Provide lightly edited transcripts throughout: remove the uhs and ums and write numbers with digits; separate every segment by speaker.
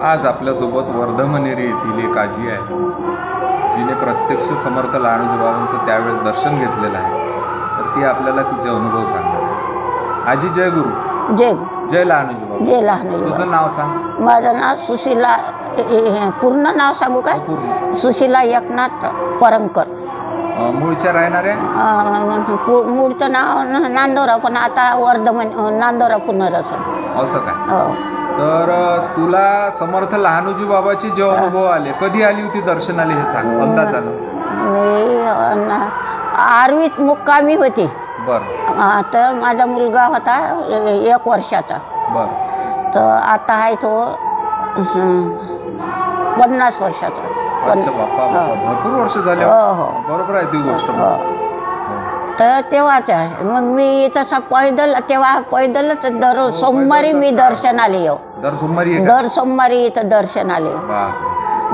Speaker 1: आज आपल्यासोबत वर्धमनेरी येथील एक आजी आहे, जिने प्रत्यक्ष समर्थ लहानोजी बाबांचं त्यावेळेस दर्शन घेतलेलं आहे. तर ती आपल्याला तिचे अनुभव सांगणार आहे. आजी जय गुरु.
Speaker 2: जय गुरु.
Speaker 1: जय लहानोजी बाबा.
Speaker 2: जय लहानोजी.
Speaker 1: तुझं नाव सांग.
Speaker 2: माझं नाव सुशीला. पूर्ण नाव सांगू काय? सुशीला एकनाथ परंकर.
Speaker 1: मूळच्या राहणाऱ्या?
Speaker 2: मूळचं नाव नांदोरा, पण आता नांदोरा पुनर्वसन.
Speaker 1: असं काय? तर तुला समर्थ लहानोजी बाबाची जे अनुभव आले, कधी आली होती दर्शनाला हे सांग, अंदाजानं.
Speaker 2: मी 8वीत मुक्कामी होती.
Speaker 1: बरं.
Speaker 2: तर माझा मुलगा होता 1 वर्षाचा.
Speaker 1: बरं.
Speaker 2: तर आता आहे तो 50 वर्षाचा.
Speaker 1: अच्छा बाप्पा, भरपूर वर्ष झाले. बरोबर आहे ती गोष्ट.
Speaker 2: तर तेव्हाच आहे. मग मी तसा पैदलच दर सोमवारी मी दर्शनाला येऊ. दर सोमवारी इथं दर्शनाला येऊ.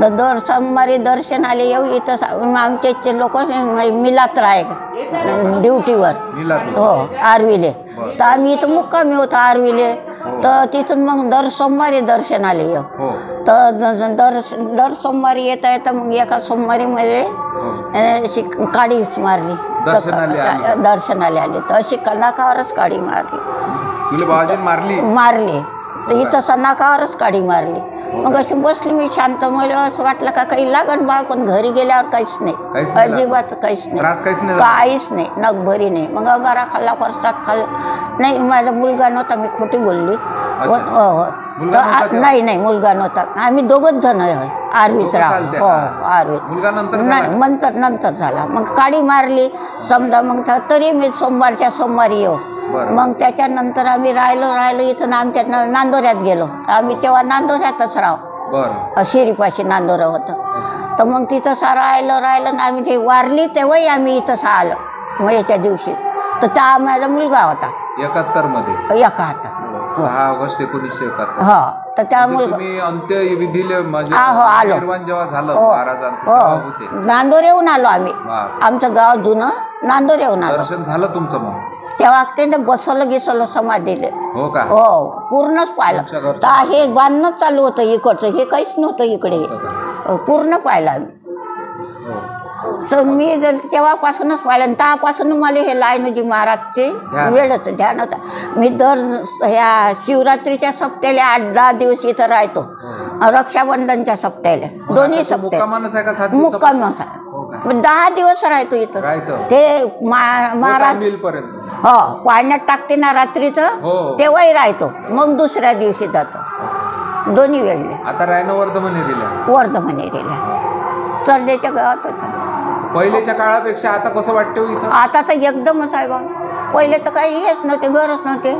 Speaker 2: दर सोमवारी दर्शनाला येऊ. इथं आमचे लोक मिलात राय ड्युटीवर. हो, आरविले. तर आम्ही इथं मुक्कामी होतो आरविले. तर तिथून मग दर सोमवारी दर्शनाला येऊ. तर दर सोमवारी येता येता मग एका सोमवारी मध्ये काडी मारली. दर्शनाला आली तर अशी नाकावरच काडी मारली.
Speaker 1: तुला बाबाजी
Speaker 2: मारली. तर इथं सनाकावरच काडी मारली. मग अशी बसली मी शांत. मला असं वाटलं का काही लागण बा, पण घरी गेल्यावर काहीच नाही. अजिबात काहीच नाही. नगभरी नाही. मग अंगारा खाल्ला, प्रसाद खाल्ला नाही. माझा मुलगा नव्हता, मी खोटी बोलली. नाही मुलगा नव्हता. आम्ही 2च जण आहे आरवीत राहतो. हो, आरवीत नाही. नंतर झाला. मग काडी मारली समजा. मग तरी मी सोमवारच्या सोमवारी येऊ. मग त्याच्यानंतर आम्ही राहिलो इथून आमच्या नांदोऱ्यात गेलो. आम्ही तेव्हा नांदोऱ्यातच राहू. शिरीपाशी नांदोरा होतं. तर मग तिथं राहिलं ना. आम्ही ते वारली तेव्हाही आम्ही इथं आलो. मग याच्या दिवशी तर त्या माझा मुलगा होता
Speaker 1: 71 मध्ये.
Speaker 2: 71.
Speaker 1: 6 ऑगस्ट 1971.
Speaker 2: हा. तर त्या मुलगा
Speaker 1: अंत्यविधीले
Speaker 2: आलो
Speaker 1: जेव्हा झालं महाराजांचं,
Speaker 2: नांदोऱ्याहून आलो आम्ही. आमचं गाव जुनं नांदोऱ्याहून आलो.
Speaker 1: दर्शन झालं तुमचं? मग
Speaker 2: तेव्हा त्याने बसवलं समाधीले.
Speaker 1: हो का?
Speaker 2: हो, पूर्णच पाहिलं. तर हे बांधणंच चालू होतं इकडचं. हे काहीच नव्हतं इकडे. पूर्ण पाहिलं आम्ही. तर मी तेव्हापासूनच पाहिलं. आणि तेव्हापासून मला हे लहानोजी महाराजचे वेळच ध्यान होता. मी दर ह्या शिवरात्रीच्या सप्त्याला 8-10 दिवस इथं राहतो. रक्षाबंधनच्या सप्त्याला दोन्ही सप्त्या मुक्काम असा 10 दिवस राहतो इथं. ते महाराज हो पाण्यात टाकते ना रात्रीचं, तेव्हाही राहतो. मग दुसऱ्या दिवशी जातो. दोन्ही वेळले.
Speaker 1: आता राहणं
Speaker 2: वर्धमनेरीला चरड्याच्या गावातच आहे.
Speaker 1: पहिलेच्या काळापेक्षा आता कसं वाटतं इथं?
Speaker 2: आता तर एकदमच आहे बाबा. पहिले तर काही हेच नव्हते, गरज नव्हते.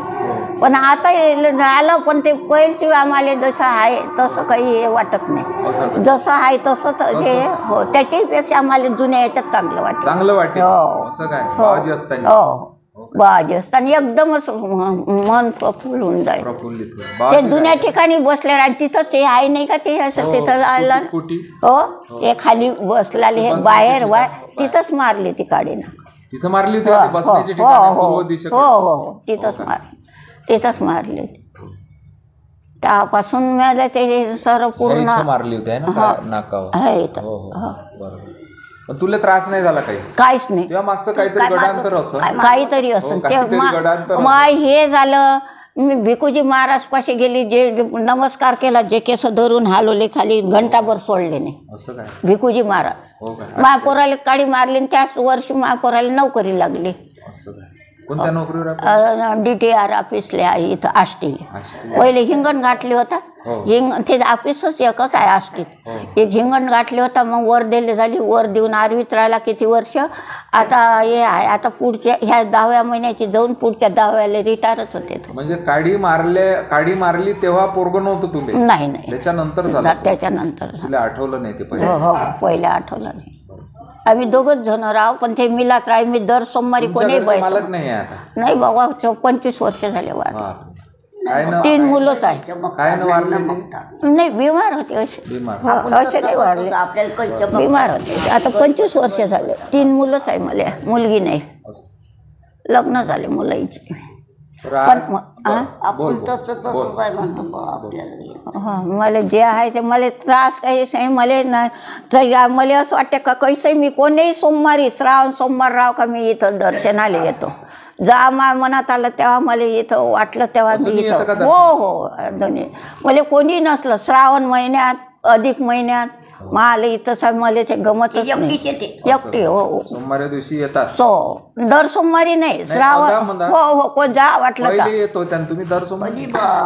Speaker 2: पण आता झालं. पण ते पहिलची आम्हाला जसं आहे तसं काही हे वाटत नाही. जसं आहे तसंच जे हो, त्याच्यापेक्षा आम्हाला जुन्या याच्यात चांगलं वाटतं.
Speaker 1: हो. असं काय?
Speaker 2: बाजी असताना एकदमच मन प्रफुल्ल होऊन जाईल. ते जुन्या ठिकाणी बसले राहते. तिथं ते आहे नाही का ते असं तिथं आलं. हो, ते खाली बसलेले हे बाहेर तिथंच मारली ती काडीनं.
Speaker 1: तिथं मारली?
Speaker 2: हो, तिथंच मारली. त्यापासून मला ते सर्व पूर्ण
Speaker 1: मारली होती ना. तुला त्रास नाही झाला? काहीच नाही. तेव्हा मागचं काहीतरी असं
Speaker 2: मग हे झालं. मी भिकूजी महाराज पाशी गेली. जे नमस्कार केला, जे केस धरून हालवले खाली, घंटाभर सोडले नाही.
Speaker 1: असं काय?
Speaker 2: भिकूजी महाराज महापोराला काडी मारली. त्याच वर्षी महापोराला नोकरी लागली.
Speaker 1: कोणत्या नोकरीवर?
Speaker 2: DTR ऑफिसले आहे इथं आष्टीले. पहिले हिंगणघाटले होता. ते ऑफिसच एकच आहे आष्टीत. एक हिंगणघाटले होता. मग वर दिले झाली. वर देऊन आरवीत राहिला किती वर्ष. आता हे आहे. आता पुढच्या ह्या 10व्या महिन्याची जाऊन पुढच्या 10व्याला रिटायरच होते.
Speaker 1: म्हणजे काडी मारली तेव्हा पोरगं नव्हतं तुम्ही?
Speaker 2: नाही.
Speaker 1: त्याच्यानंतर आठवलं नाही ते पहिले?
Speaker 2: हो, पहिले आठवलं नाही. आम्ही 2घच जण राहू. पण ते मिलात राह. मी दर सोमवारी कोणी नाही बाबा. 25 वर्ष झाले वार. 3 मुलंच आहे. नाही, बिमार होते. असे नाही वारले. बिमार होते. आता 25 वर्ष झाले. 3 मुलंच आहे मला. मुलगी नाही. लग्न झाले मुलांचे.
Speaker 1: तर
Speaker 2: पण
Speaker 1: आज-
Speaker 2: आपण
Speaker 1: बोल.
Speaker 2: तसं तसं काय म्हणतो आपल्याला मला जे आहे ते मला त्रास काही नाही मला ना तर मला असं वाटतं का कैसे मी कोणीही सोमवारी श्रावण सोमवार राव का मी इथं दर्शनाला येतो जा मनात आलं तेव्हा मला इथं वाटलं तेव्हा मी
Speaker 1: अजूनही येतं का
Speaker 2: इथं हो दोन्ही मला कोणी नसलं श्रावण महिन्यात अधिक महिन्यात मला इथं मला ते गमतच नाही एकटी हो
Speaker 1: सोमवारी दिवशी येतात
Speaker 2: दर सोमवारी नाही श्रावण हो जा वाटलं का
Speaker 1: पहिले येतो त्यानं तुम्ही दर सोमवारी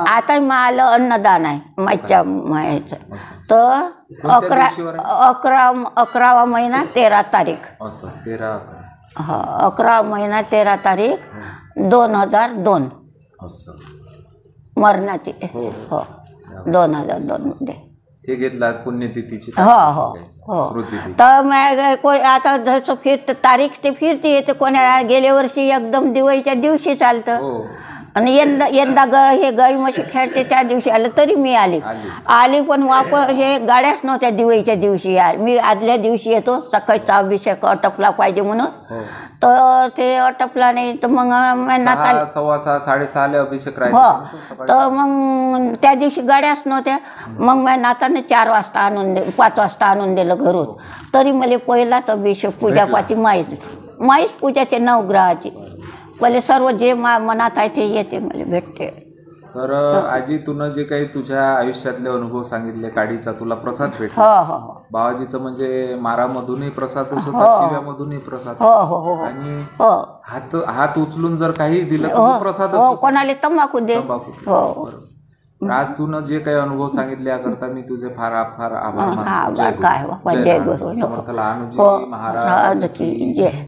Speaker 2: आता मला अन्नदान आहे माझ्या मायाचं तर 11वा महिना 13 तारीख
Speaker 1: असं 13
Speaker 2: हा 11 महिना 13 तारीख 2002
Speaker 1: असं
Speaker 2: मरणाची हो 2002 मध्ये
Speaker 1: ते घेतला पुण्यतिथीची
Speaker 2: हो हो हो
Speaker 1: स्मृतिथी
Speaker 2: तर मग आता जसं तारीख ते फिरते येते कोणा गेल्या वर्षी एकदम दिवाळीच्या दिवशी चालतं
Speaker 1: हो
Speaker 2: आणि यंदा हे गाई म्हशी खेळते त्या दिवशी आलं तरी मी आली पण वापर हे गाड्याच नव्हत्या दिवाळीच्या दिवशी मी आदल्या दिवशी येतो सकाळचा अभिषेक अटपला पाहिजे म्हणून तर ते अटपला नाही तर मग
Speaker 1: 6:15 6:30 अभिषेक
Speaker 2: हो तर मग त्या दिवशी गाड्याच नव्हत्या मग माझ्या नाताने 4 वाजता आणून 5 वाजता आणून दिलं घरून तरी मला पहिलाच अभिषेक पूजापाची माहीच पूजाचे नवग्रहाची पहिले सर्व जे मनात आहे ते येते मला भेटते
Speaker 1: तर आजी तुनं जे काही तुझ्या आयुष्यातले अनुभव सांगितले काडीचा तुला प्रसाद भेटला
Speaker 2: हो हो हो
Speaker 1: बाबाजीचं म्हणजे मारामधूनही प्रसाद होता शिव्यामधूनही प्रसाद
Speaker 2: हो हो हो
Speaker 1: आणि
Speaker 2: हो
Speaker 1: हात उचलून जर काही दिलं तर प्रसाद
Speaker 2: हो कोणाला तंबाखू दे हो
Speaker 1: आज तुनं जे काही अनुभव सांगितले याकरता मी तुझे फार फार आभार मानतो.
Speaker 2: काय बाबा जय गुरु
Speaker 1: समर्थ लहानूजी महाराज
Speaker 2: की जय